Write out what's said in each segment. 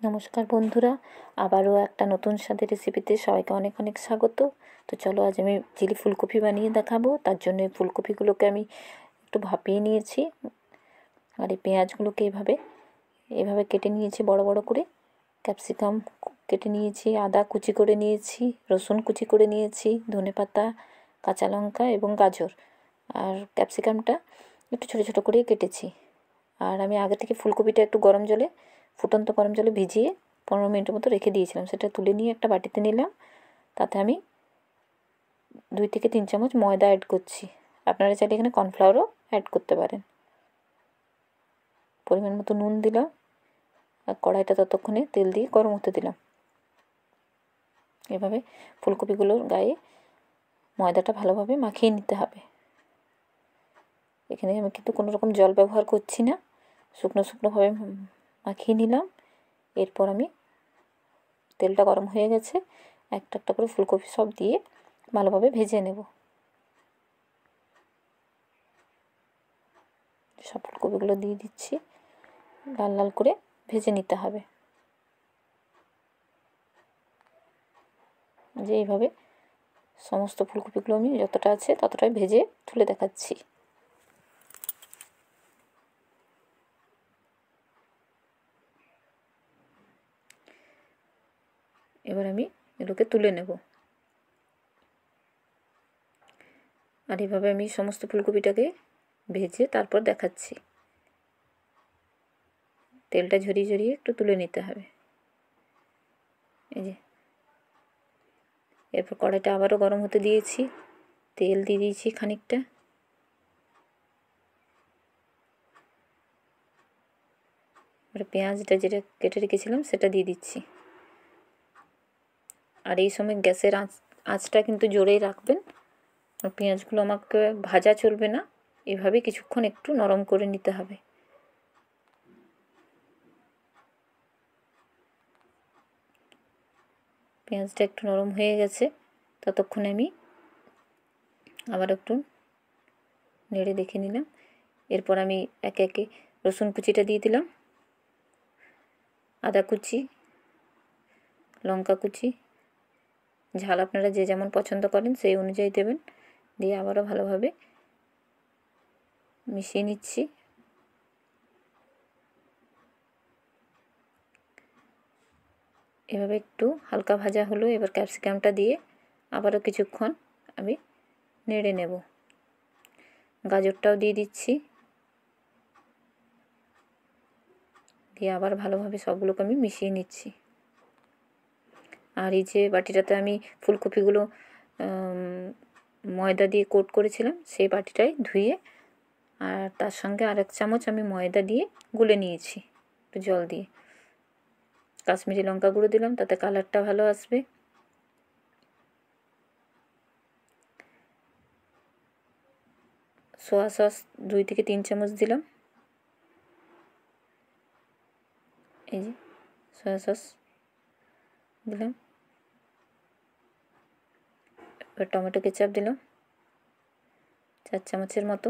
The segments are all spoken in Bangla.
নমস্কার বন্ধুরা, আবারও একটা নতুন স্বাদের রেসিপিতে সবাইকে অনেক অনেক স্বাগত। তো চলো, আজ আমি চিলি ফুলকপি বানিয়ে দেখাবো। তার জন্য এই ফুলকপিগুলোকে আমি একটু ভাপিয়ে নিয়েছি, আর এই পেঁয়াজগুলোকে এভাবে কেটে নিয়েছি বড় বড় করে। ক্যাপসিকাম কেটে নিয়েছি, আদা কুচি করে নিয়েছি, রসুন কুচি করে নিয়েছি, ধনেপাতা, কাঁচা লঙ্কা এবং গাজর। আর ক্যাপসিকামটা একটু ছোটো ছোটো করে কেটেছি। আর আমি আগে থেকে ফুলকপিটা একটু ফুটন্ত গরম জলে ভিজিয়ে 15 মিনিটের মতো রেখে দিয়েছিলাম। সেটা তুলে নিয়ে একটা বাটিতে নিলাম। তাতে আমি 2 থেকে 3 চামচ ময়দা অ্যাড করছি। আপনারা চাইলে এখানে কর্নফ্লাওয়ারও অ্যাড করতে পারেন। পরিমাণ মতো নুন দিলাম, আর কড়াইটা ততক্ষণে তেল দিয়ে গরম হতে দিলাম। এভাবে ফুলকপিগুলোর গায়ে ময়দাটা ভালোভাবে মাখিয়ে নিতে হবে। এখানে আমি কিন্তু কোনো রকম জল ব্যবহার করছি না, শুকনোভাবে মাখিয়ে নিলাম। এরপর আমি তেলটা গরম হয়ে গেছে, একটা একটা করে ফুলকপি সব দিয়ে ভালোভাবে ভেজে নেব। সব ফুলকপিগুলো দিয়ে দিচ্ছি, লাল লাল করে ভেজে নিতে হবে। যে এইভাবে সমস্ত ফুলকপিগুলো আমি যতটা আছে ততটাই ভেজে তুলে দেখাচ্ছি। এবার আমি এগুলোকে তুলে নেব। আর এইভাবে আমি সমস্ত ফুলকপিটাকে ভেজে তারপর দেখাচ্ছি। তেলটা ঝরিয়ে ঝরিয়ে একটু তুলে নিতে হবে। এই যে, এরপর কড়াইটা আবারও গরম হতে দিয়েছি, তেল দিয়ে দিয়েছি খানিকটা। এবারে পেঁয়াজটা যেটা কেটে রেখেছিলাম সেটা দিয়ে দিচ্ছি। আর এই সময় গ্যাসের আঁচটা কিন্তু জোরেই রাখবেন। আর পেঁয়াজগুলো আমাকে ভাজা চলবে না, এভাবে কিছুক্ষণ একটু নরম করে নিতে হবে। পেঁয়াজটা একটু নরম হয়ে গেছে, ততক্ষণে আমি আবার একটু নেড়ে দেখে নিলাম। এরপর আমি একে একে রসুন কুচিটা দিয়ে দিলাম, আদা কুচি, লঙ্কা কুচি, ঝাল আপনারা যে যেমন পছন্দ করেন সেই অনুযায়ী দেবেন। দিয়ে আবারও ভালোভাবে মিশিয়ে নিচ্ছি। এভাবে একটু হালকা ভাজা হলো, এবার ক্যাপসিকামটা দিয়ে আবারও কিছুক্ষণ আমি নেড়ে নেব। গাজরটাও দিয়ে দিচ্ছি, দিয়ে আবার ভালোভাবে সবগুলোকে আমি মিশিয়ে নিচ্ছি। আর এই যে বাটিটাতে আমি ফুলকপিগুলো ময়দা দিয়ে কোট করেছিলাম, সেই বাটিটাই ধুয়ে আর তার সঙ্গে আরেক চামচ আমি ময়দা দিয়ে গুলে নিয়েছি একটু জল দিয়ে। কাশ্মীরি লঙ্কা গুঁড়ো দিলাম, তাতে কালারটা ভালো আসবে। সোয়া সস 2 থেকে 3 চামচ দিলাম। এই যে সয়া সস দিলাম। এবার টমেটো কেচাপ দিলাম 4 চামচের মতো।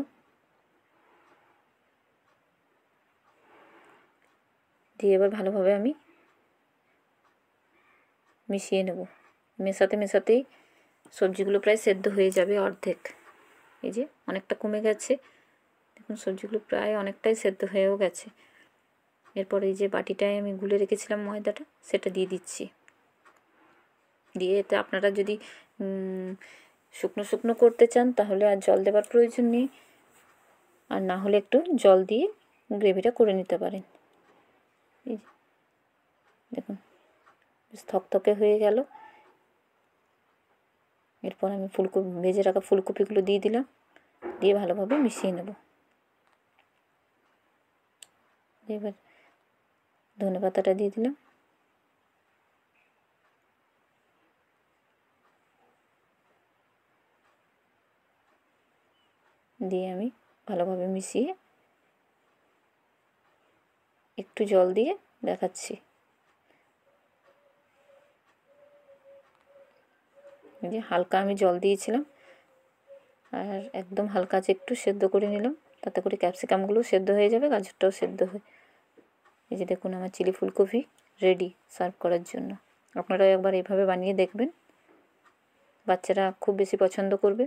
দিয়ে এবার ভালোভাবে আমি মিশিয়ে নেব। মেশাতেই সবজিগুলো প্রায় সেদ্ধ হয়ে যাবে অর্ধেক। এই যে অনেকটা কমে গেছে, দেখুন সবজিগুলো প্রায় অনেকটাই সেদ্ধ হয়েও গেছে। এরপর এই যে বাটিটায় আমি গুলে রেখেছিলাম ময়দাটা, সেটা দিয়ে দিচ্ছি। দিয়ে এতে আপনারা যদি শুকনো করতে চান তাহলে আর জল দেওয়ার প্রয়োজন নেই, আর না হলে একটু জল দিয়ে গ্রেভিটা করে নিতে পারেন। এই দেখুন বেশ থকথকে হয়ে গেল। এরপর আমি ভেজে রাখা ফুলকপিগুলো দিয়ে দিলাম, দিয়ে ভালোভাবে মিশিয়ে নেব। এবার ধনেপাতাটা দিয়ে দিলাম, দিয়ে আমি ভালোভাবে মিশিয়ে একটু জল দিয়ে দেখাচ্ছি। যে হালকা আমি জল দিয়েছিলাম, আর একদম হালকা আছে একটু সেদ্ধ করে নিলাম, তাতে করে ক্যাপসিকামগুলো সেদ্ধ হয়ে যাবে, গাজরটাও সেদ্ধ হয়। এই যে দেখুন আমার চিলি ফুলকপি রেডি সার্ভ করার জন্য। আপনারা একবার এভাবে বানিয়ে দেখবেন, বাচ্চারা খুব বেশি পছন্দ করবে।